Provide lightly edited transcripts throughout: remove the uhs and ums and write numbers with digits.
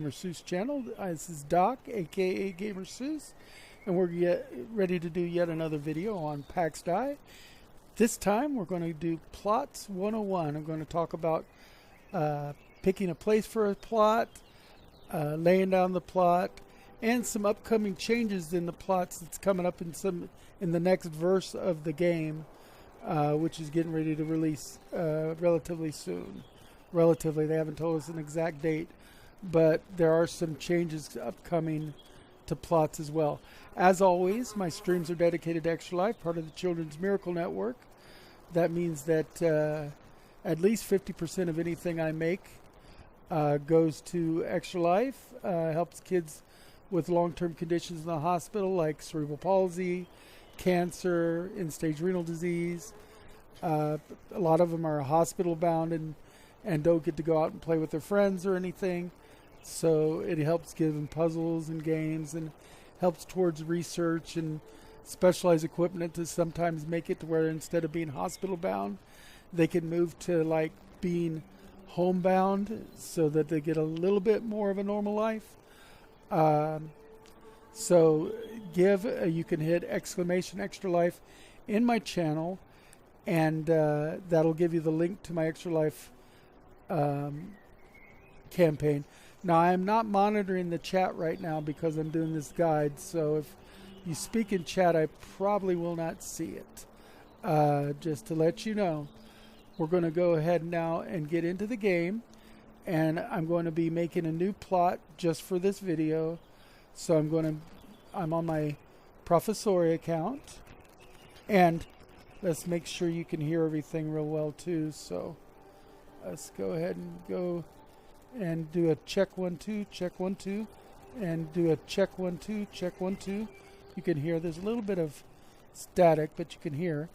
Gamer Seuss channel. This is Doc, aka Gamer Seuss, and we're ready to do yet another video on Pax Dei. This time we're going to do Plots 101. I'm going to talk about picking a place for a plot, laying down the plot, and some upcoming changes in the plots that's coming up in the next verse of the game, which is getting ready to release relatively soon. Relatively, they haven't told us an exact date, but there are some changes upcoming to plots as well. As always, my streams are dedicated to Extra Life, part of the Children's Miracle Network. That means that at least 50% of anything I make goes to Extra Life, helps kids with long-term conditions in the hospital like cerebral palsy, cancer, end-stage renal disease. A lot of them are hospital-bound and don't get to go out and play with their friends or anything. So it helps give them puzzles and games and helps towards research and specialized equipment to sometimes make it to where instead of being hospital bound, they can move to like being homebound so that they get a little bit more of a normal life. So you can hit exclamation Extra Life in my channel, and that'll give you the link to my Extra Life campaign. Now, I'm not monitoring the chat right now because I'm doing this guide, so if you speak in chat, I probably will not see it. Just to let you know, we're going to go ahead now and get into the game, and I'm going to be making a new plot just for this video. So I'm on my Professori account, and let's make sure you can hear everything real well too. So let's go ahead and go and do a check 1 2 check 1 2 and do a check 1 2 check 1 2. You can hear there's a little bit of static, but you can hear.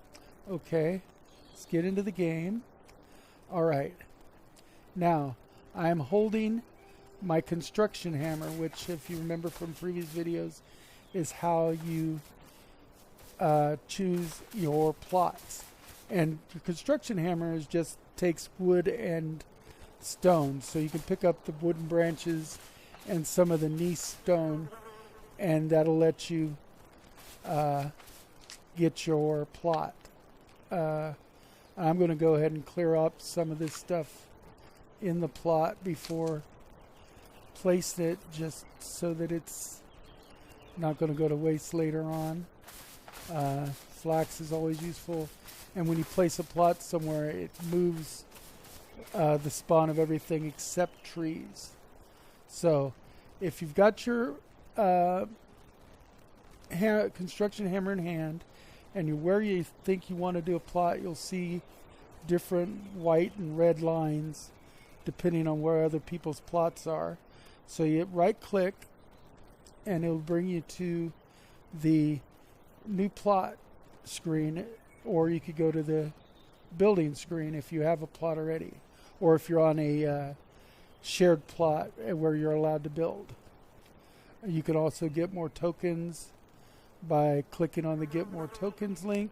Okay, let's get into the game. All right, now I'm holding my construction hammer, which, if you remember from previous videos, is how you choose your plots. And your construction hammer just takes wood and stone, so you can pick up the wooden branches and some of the gneiss stone, and that'll let you get your plot. I'm going to go ahead and clear up some of this stuff in the plot before placing it, just so that it's not going to go to waste later on. Flax is always useful, and when you place a plot somewhere, it moves the spawn of everything except trees. So if you've got your construction hammer in hand and you're where you think you want to do a plot, you'll see different white and red lines depending on where other people's plots are. So you right click and it'll bring you to the new plot screen, or you could go to the building screen if you have a plot already, or if you're on a shared plot where you're allowed to build. You can also get more tokens by clicking on the Get More Tokens link,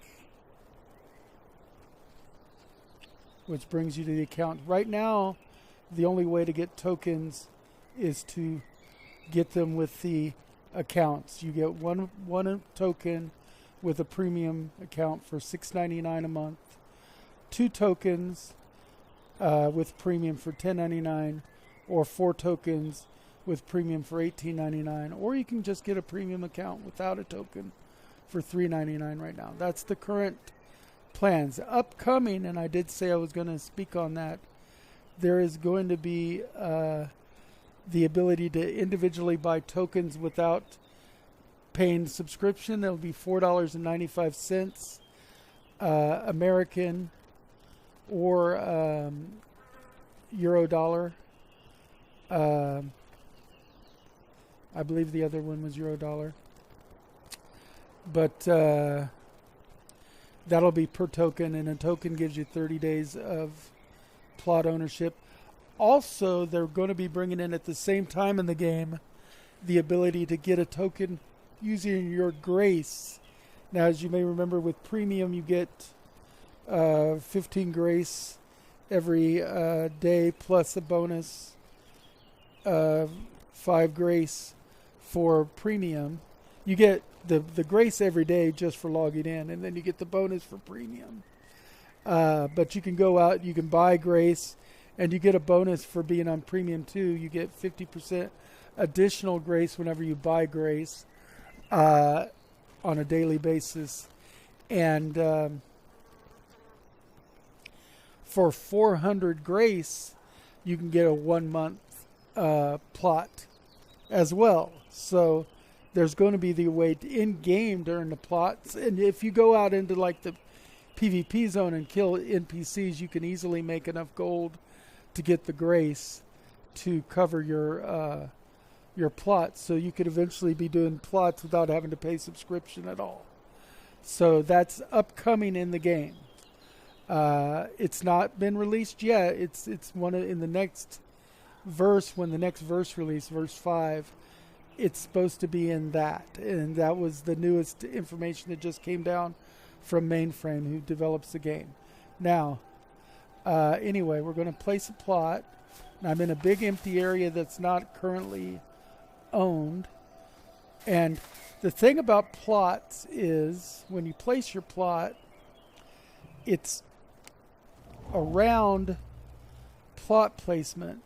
which brings you to the account. Right now, the only way to get tokens is to get them with the accounts. You get one token with a premium account for $6.99 a month, 2 tokens with premium for $10.99, or 4 tokens with premium for $18.99, or you can just get a premium account without a token for $3.99 right now. That's the current plans. Upcoming, and I did say I was going to speak on that, there is going to be the ability to individually buy tokens without paying subscription. It'll be $4.95 American or Euro dollar. I believe the other one was Euro dollar. But that'll be per token, and a token gives you 30 days of plot ownership. Also, they're going to be bringing in at the same time in the game the ability to get a token using your grace. Now, as you may remember, with premium, you get 15 grace every day, plus a bonus 5 grace for premium. You get the grace every day just for logging in, and then you get the bonus for premium. But you can go out, you can buy grace, and you get a bonus for being on premium too. You get 50% additional grace whenever you buy grace on a daily basis. And for 400 grace, you can get a 1 month plot as well. So there's going to be the way to in-game during the plots. And if you go out into like the PvP zone and kill NPCs, you can easily make enough gold to get the grace to cover your plots. So you could eventually be doing plots without having to pay subscription at all. So that's upcoming in the game. It's not been released yet. It's in the next verse, when the next verse release, verse 5, it's supposed to be in that. And that was the newest information that just came down from Mainframe, who develops the game. Now, anyway, we're going to place a plot. I'm in a big empty area that's not currently owned. And the thing about plots is when you place your plot, it's around plot placement.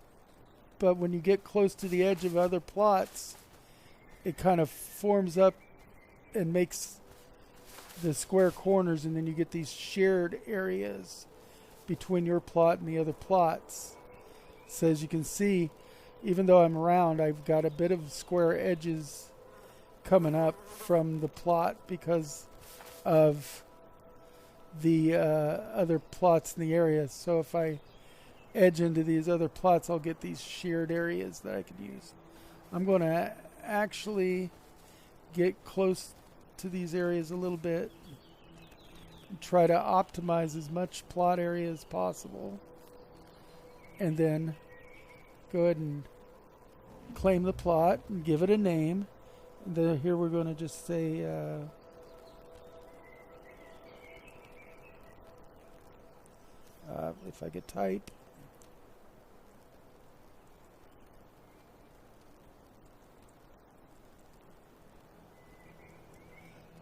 But when you get close to the edge of other plots, it kind of forms up and makes the square corners, and then you get these shared areas between your plot and the other plots. So as you can see, even though I'm around, I've got a bit of square edges coming up from the plot because of the other plots in the area. So if I edge into these other plots, I'll get these shared areas that I can use. I'm going to actually get close to these areas a little bit and try to optimize as much plot area as possible, and then go ahead and claim the plot and give it a name. And then here we're going to just say if I could type,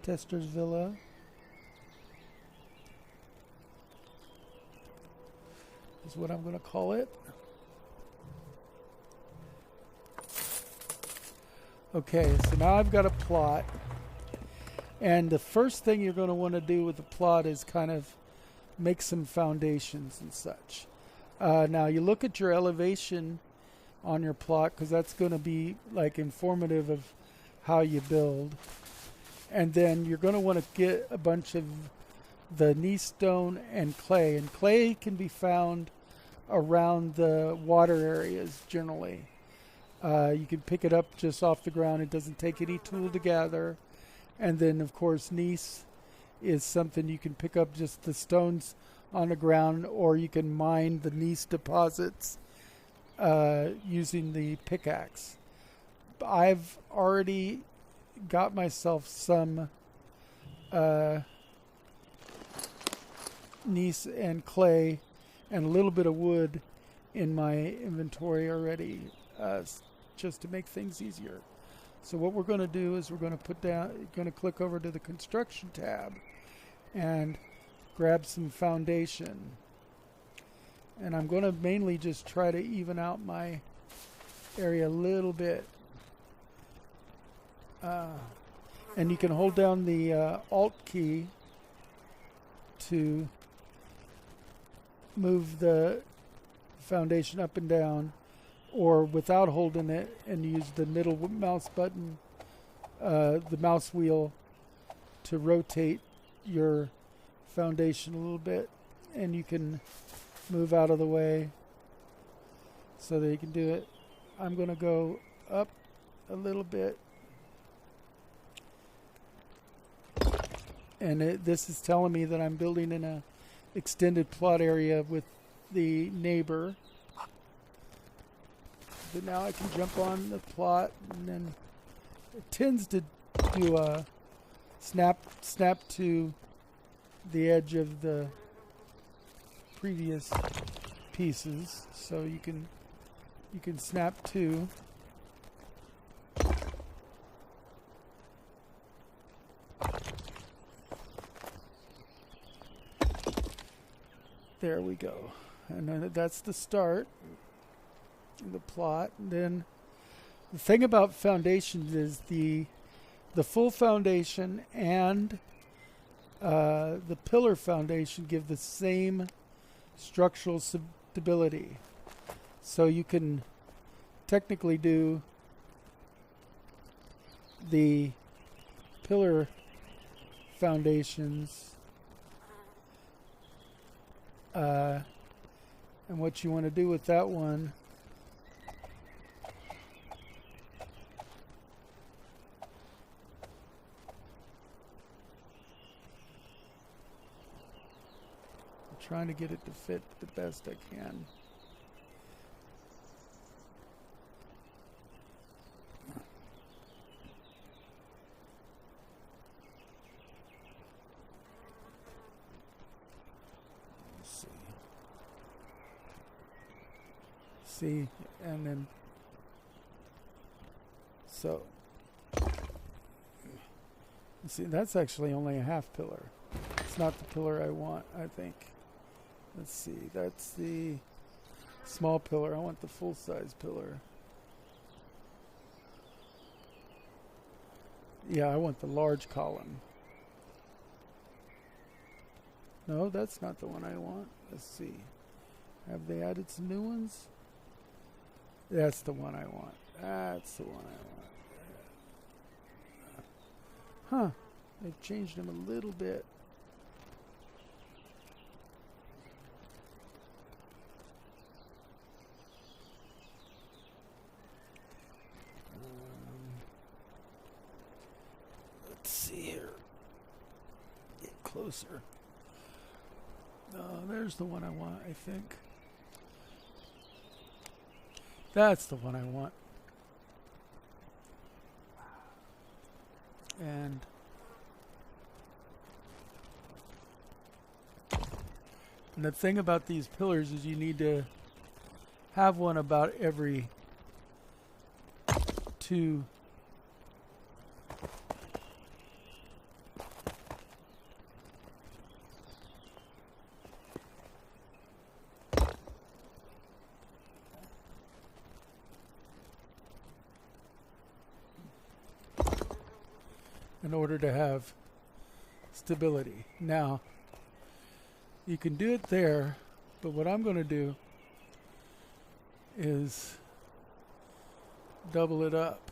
Tester's Villa. Is what I'm going to call it. Okay, so now I've got a plot. And the first thing you're going to want to do with the plot is kind of make some foundations and such. Now you look at your elevation on your plot, because that's going to be like informative of how you build. And then you're going to want to get a bunch of the gneiss stone and clay. And clay can be found around the water areas generally. You can pick it up just off the ground. It doesn't take any tool to gather. And then, of course, gneiss is something you can pick up just the stones on the ground, or you can mine the gneiss deposits using the pickaxe. I've already got myself some gneiss and clay and a little bit of wood in my inventory already, just to make things easier. So what we're going to do is we're going to click over to the construction tab and grab some foundation. And I'm going to mainly just try to even out my area a little bit. And you can hold down the Alt key to move the foundation up and down, or without holding it and use the middle mouse button, the mouse wheel, to rotate your foundation a little bit, and you can move out of the way so that you can do it. I'm going to go up a little bit, and this is telling me that I'm building in a extended plot area with the neighbor. But now I can jump on the plot, and then it tends to do a snap to the edge of the previous pieces, so you can snap to. There we go. And then that's the start, the plot. And then the thing about foundations is the full foundation and the pillar foundation give the same structural stability. So you can technically do the pillar foundations and what you want to do with that one I'm trying to get it to fit the best I can. See, and then so see, that's actually only a half pillar. It's not the pillar I want, I think. Let's see, that's the small pillar. I want the full size pillar. Yeah, I want the large column. No, that's not the one I want. Let's see. Have they added some new ones? That's the one I want. That's the one I want. Huh. They've changed them a little bit. Let's see here. Get closer. There's the one I want, I think. That's the one I want. And the thing about these pillars is you need to have one about every 2 in order to have stability. Now, you can do it there, but what I'm going to do is double it up.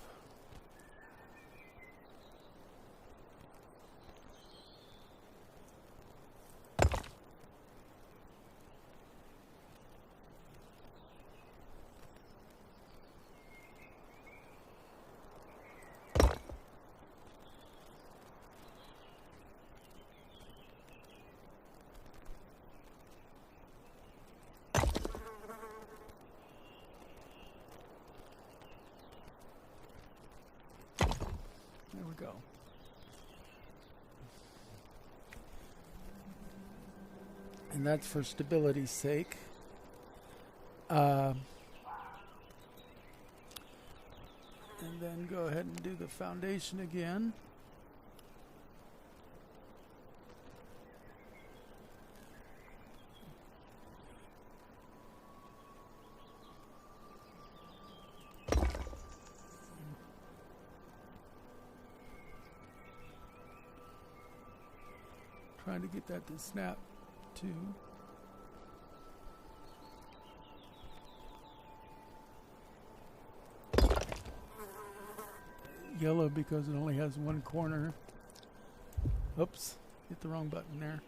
There we go. And that's for stability's sake. And then go ahead and do the foundation again. Trying to get that to snap too. Yellow because it only has one corner. Oops, hit the wrong button there.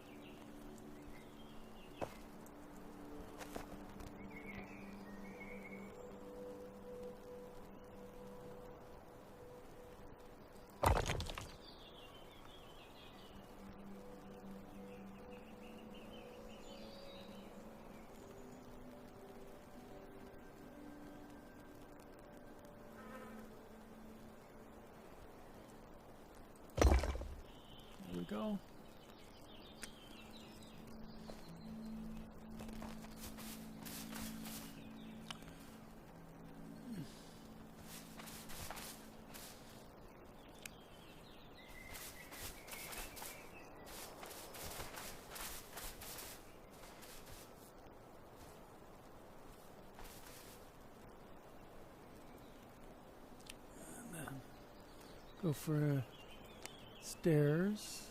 Go. Go for stairs.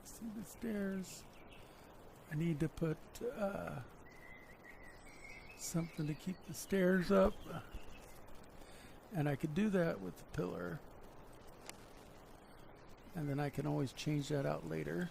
See the stairs. I need to put something to keep the stairs up, and I could do that with the pillar, and then I can always change that out later.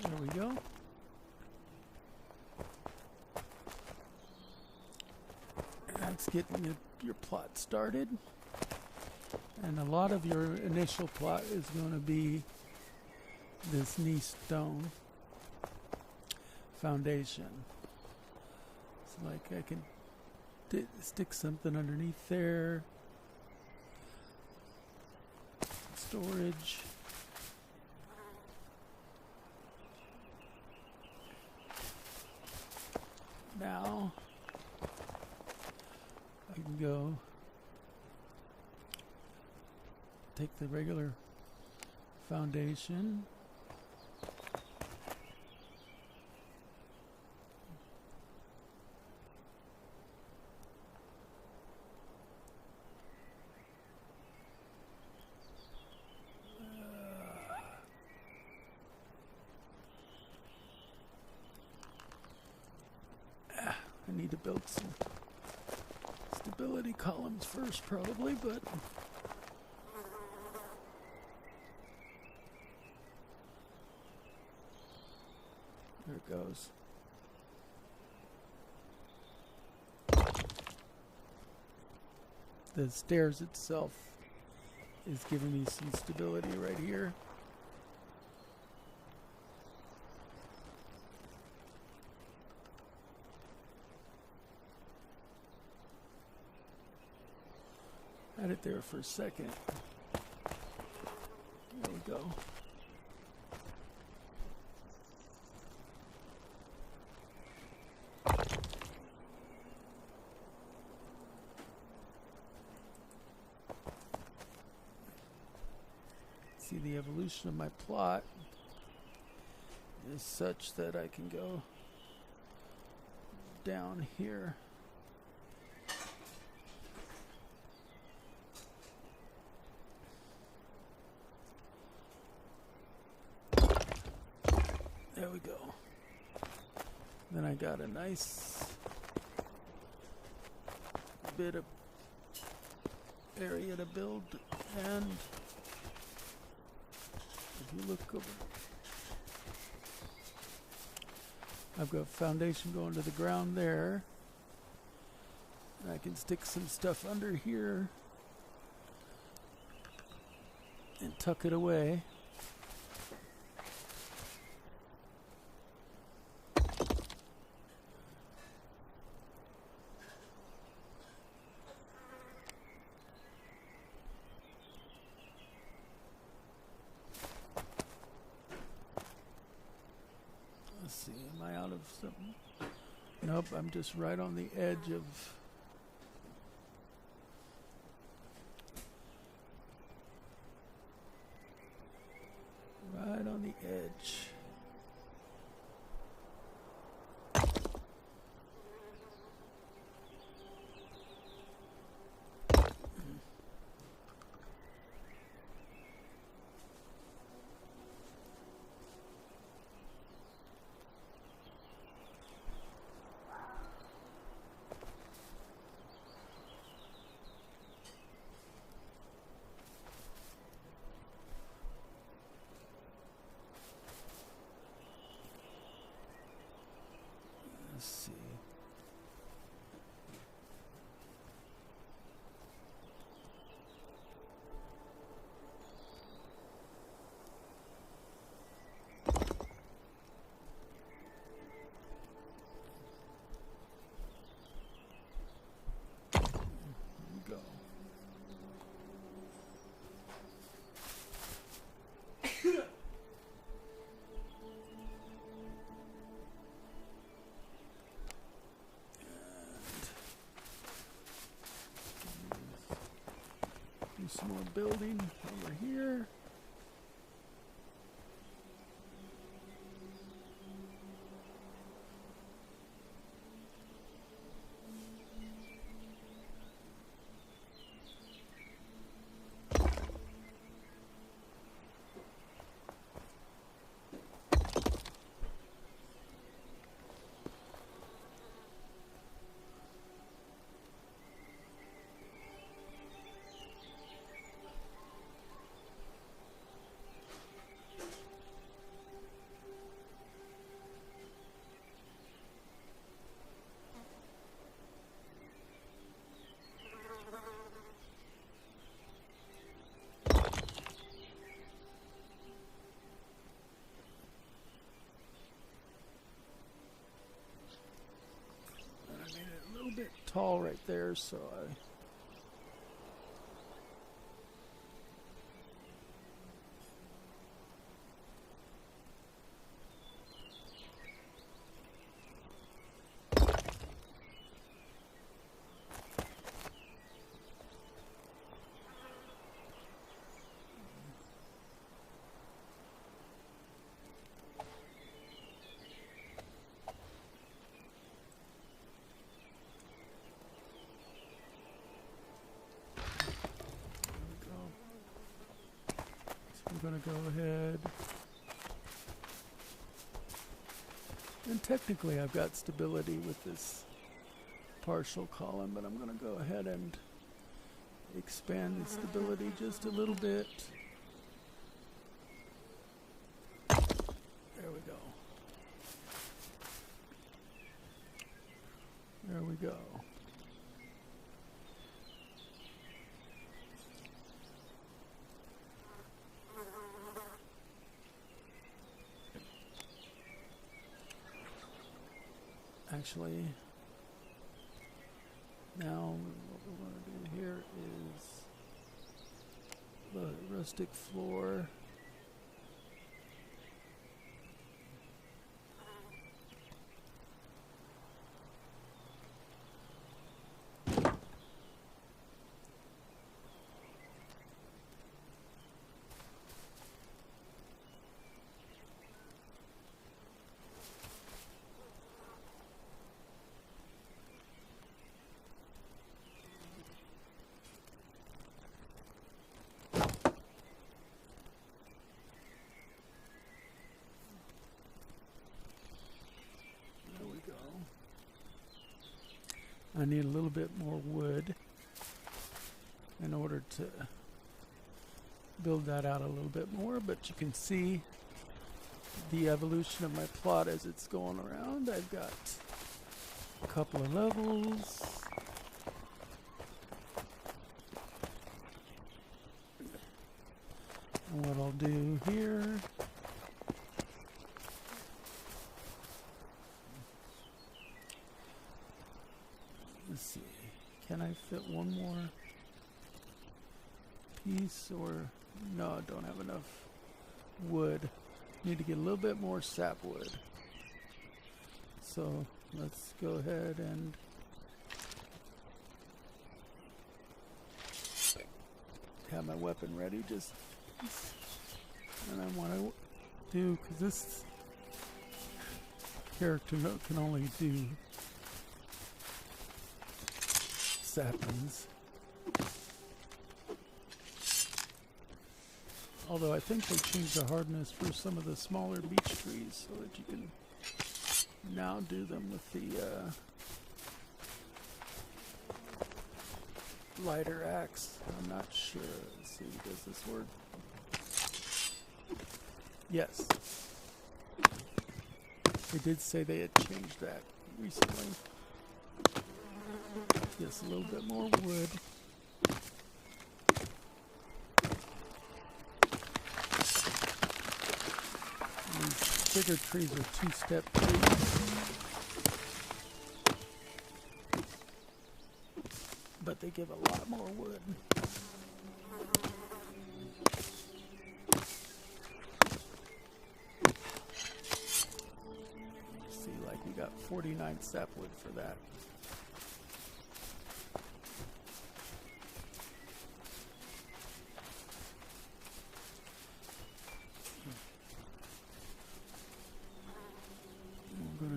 There we go. That's getting your plot started. And a lot of your initial plot is going to be this knee stone foundation. So like I can stick something underneath there. Storage. Now I can go take the regular foundation, I need to build some stability columns first probably, but there it goes. The stairs itself is giving me some stability right here. Had it there for a second. There we go. See, the evolution of my plot is such that I can go down here. go. Then I got a nice bit of area to build, and if you look over, I've got foundation going to the ground there. And I can stick some stuff under here and tuck it away. Let's see, am I out of something? Nope, I'm just right on the edge of... right on the edge. Let's see. There we go. Do some more building over here. Bit tall right there, so I I'm going to go ahead, and technically I've got stability with this partial column, but I'm going to go ahead and expand the stability just a little bit. There we go. There we go. Actually, now what we want to do here is the rustic floor. I need a little bit more wood in order to build that out a little bit more, but you can see the evolution of my plot as it's going around. I've got a couple of levels. And what I'll do here, let's see, can I fit one more piece, or no, I don't have enough wood. Need to get a little bit more sapwood. So let's go ahead and have my weapon ready. Just, and I want to do, because this character can only do saplings. Although I think they changed the hardness for some of the smaller beech trees so that you can now do them with the lighter axe. I'm not sure. Let's see, does this work? Yes. They did say they had changed that recently. Yes, a little bit more wood. These bigger trees are two-step trees, but they give a lot more wood. See, like we got 49 sapwood for that.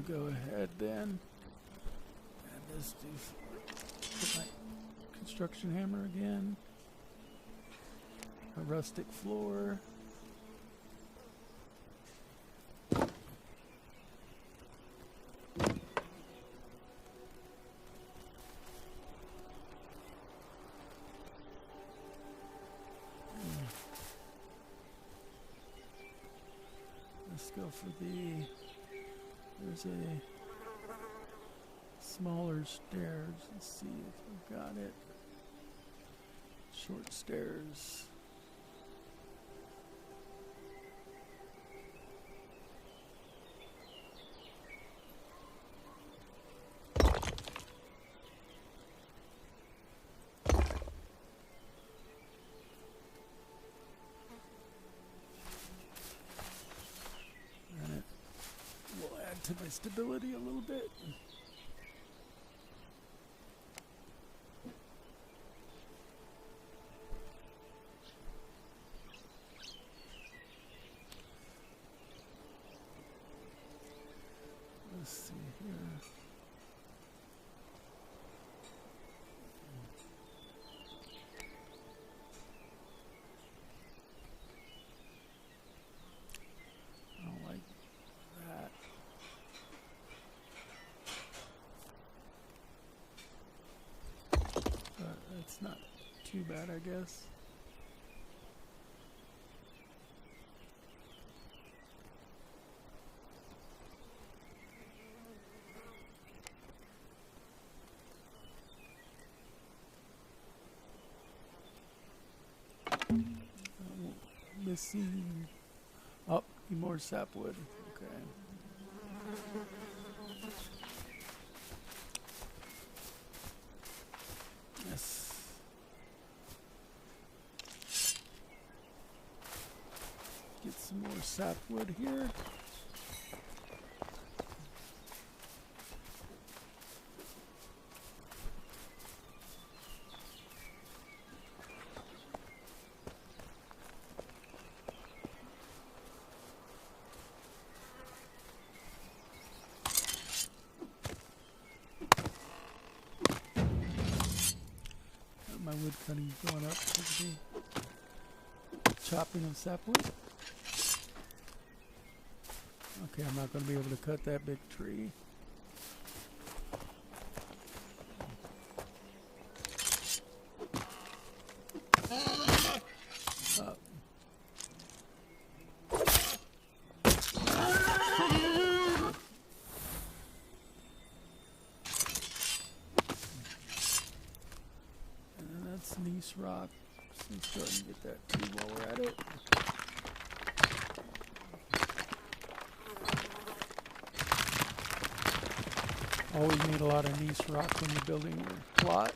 Go ahead then, and let's put my construction hammer again, a rustic floor, let's go for the, there's a smaller stairs. Let's see if we've got it. Short stairs. To my stability a little bit. Let's see here. I don't like that. It's not too bad, I guess. Missing. Oh, need more sapwood. Okay. Yes. Get some more sapwood here. My wood cutting going up with the chopping of sapwood. Okay, I'm not going to be able to cut that big tree. this rock. Let's go ahead and get that too while we're at it. Always need a lot of gneiss rock when you're building your plot.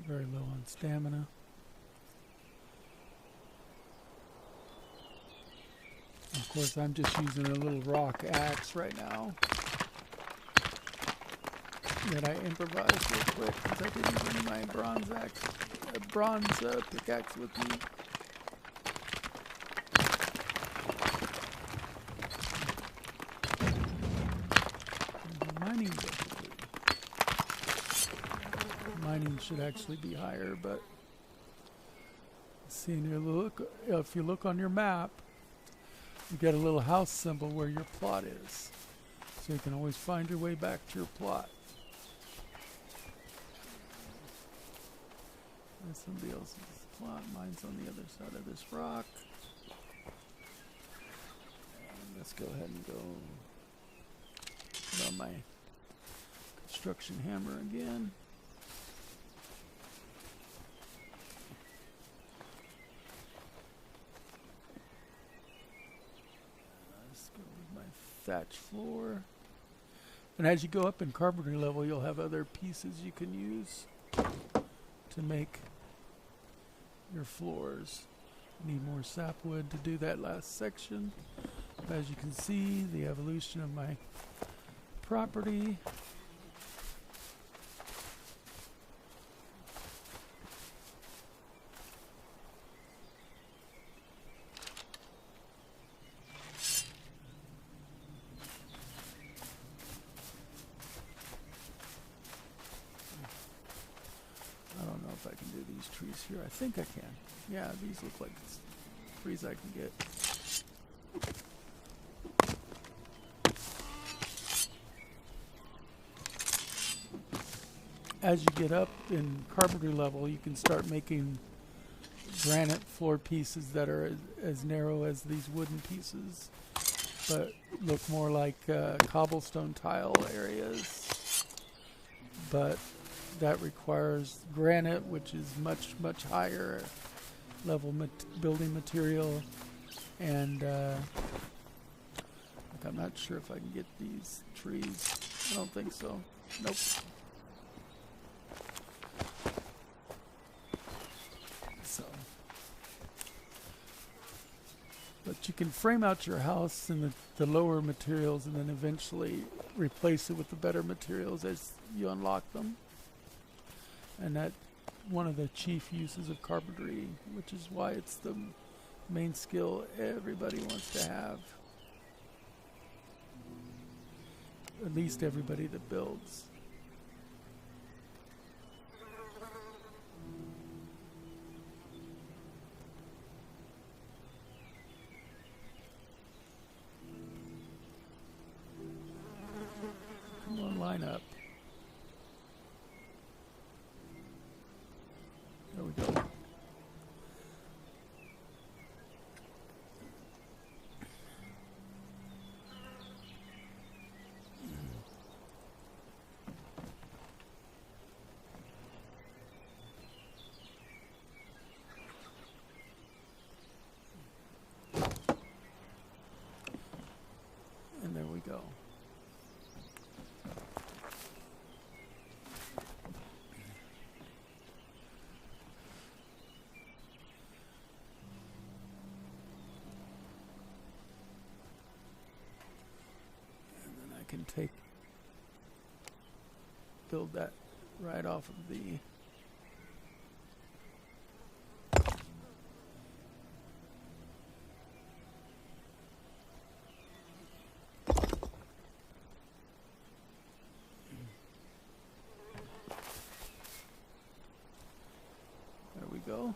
Very low on stamina. Of course, I'm just using a little rock axe right now that I improvised real quick because I didn't bring my bronze pickaxe with me. Mining difficulty. Mining should actually be higher, but see here, look, if you look on your map, you get a little house symbol where your plot is, so you can always find your way back to your plot. That's somebody else's plot. Mine's on the other side of this rock. And let's go ahead and go put on my construction hammer again. Thatch floor, and as you go up in carpentry level, you'll have other pieces you can use to make your floors. You need more sapwood to do that last section. As you can see, the evolution of my property. I can do these trees here. I think I can. Yeah, these look like trees I can get. As you get up in carpentry level, you can start making granite floor pieces that are as narrow as these wooden pieces, but look more like cobblestone tile areas. But that requires granite, which is much higher level building material, and I'm not sure if I can get these trees. I don't think so. Nope. So, but you can frame out your house in the lower materials and then eventually replace it with the better materials as you unlock them. And that's one of the chief uses of carpentry, which is why it's the main skill everybody wants to have. At least everybody that builds. Come on, line up. There we go. And there we go. build that right off of the there we go.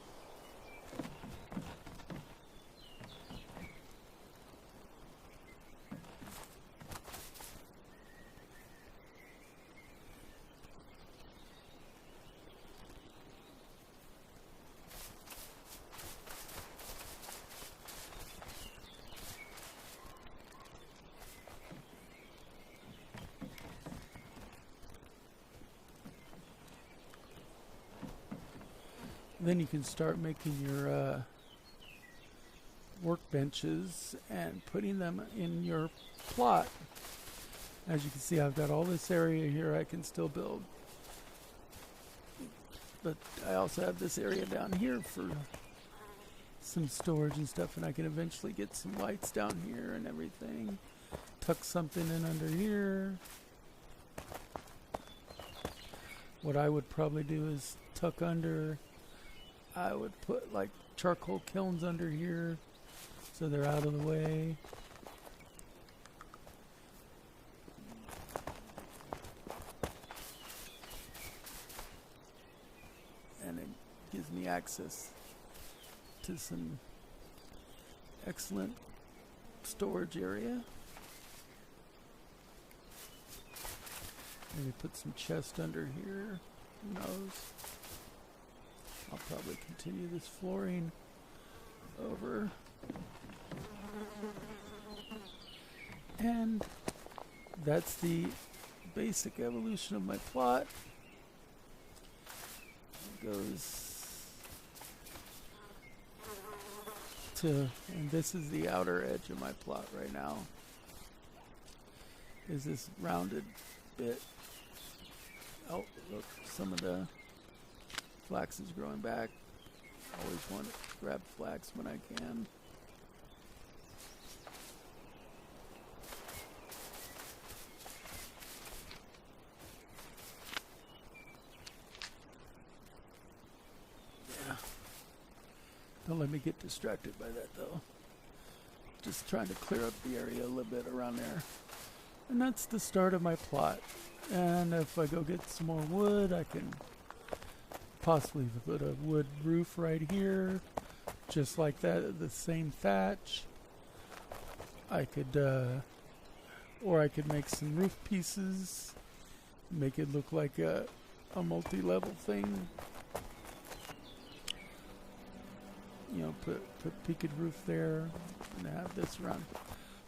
Then you can start making your workbenches and putting them in your plot. As you can see, I've got all this area here I can still build. But I also have this area down here for some storage and stuff, and I can eventually get some lights down here and everything. Tuck something in under here. What I would probably do is tuck under, I would put like charcoal kilns under here so they're out of the way. And it gives me access to some excellent storage area. Maybe put some chest under here, who knows. I'll probably continue this flooring over. And that's the basic evolution of my plot. It goes to, and this is the outer edge of my plot right now, is this rounded bit. Oh, look, some of the flax is growing back. Always want to grab flax when I can. Yeah. Don't let me get distracted by that though. Just trying to clear up the area a little bit around there. And that's the start of my plot. And if I go get some more wood, I can possibly put a wood roof right here, just like that, the same thatch. I could, or I could make some roof pieces, make it look like a multi-level thing. You know, put peaked roof there, and have this around.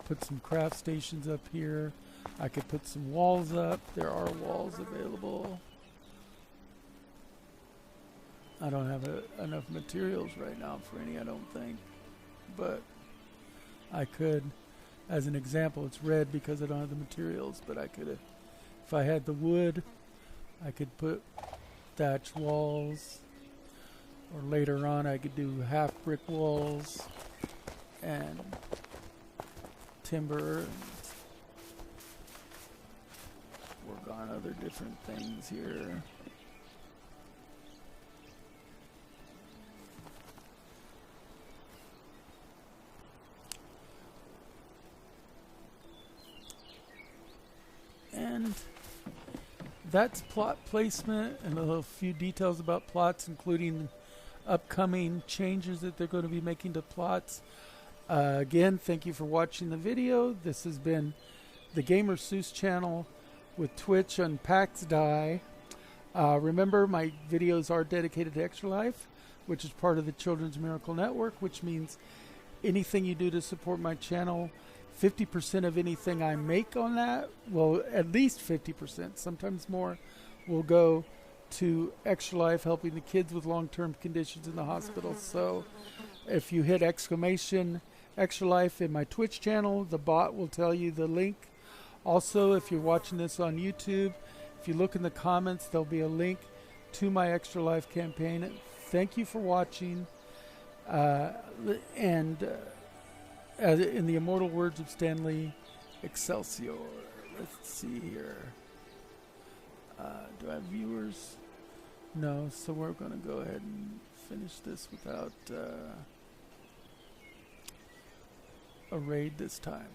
Put some craft stations up here. I could put some walls up. There are walls available. I don't have enough materials right now for any, I don't think. But I could, as an example, it's red because I don't have the materials, but I could, if I had the wood, I could put thatch walls. Or later on I could do half brick walls and timber and work on other different things here. And that's plot placement and a few details about plots, including upcoming changes that they're going to be making to plots. Again, thank you for watching the video. This has been the Gamer Seuss channel with Twitch on Pax Dei. Remember, my videos are dedicated to Extra Life, which is part of the Children's Miracle Network, which means anything you do to support my channel, 50% of anything I make on that, well, at least 50%, sometimes more, will go to Extra Life, helping the kids with long-term conditions in the hospital. So if you hit exclamation Extra Life in my Twitch channel, the bot will tell you the link. Also, if you're watching this on YouTube, if you look in the comments, there'll be a link to my Extra Life campaign. Thank you for watching. And in the immortal words of Stanley, Excelsior. let's see here. Do I have viewers? No, so we're going to go ahead and finish this without a raid this time.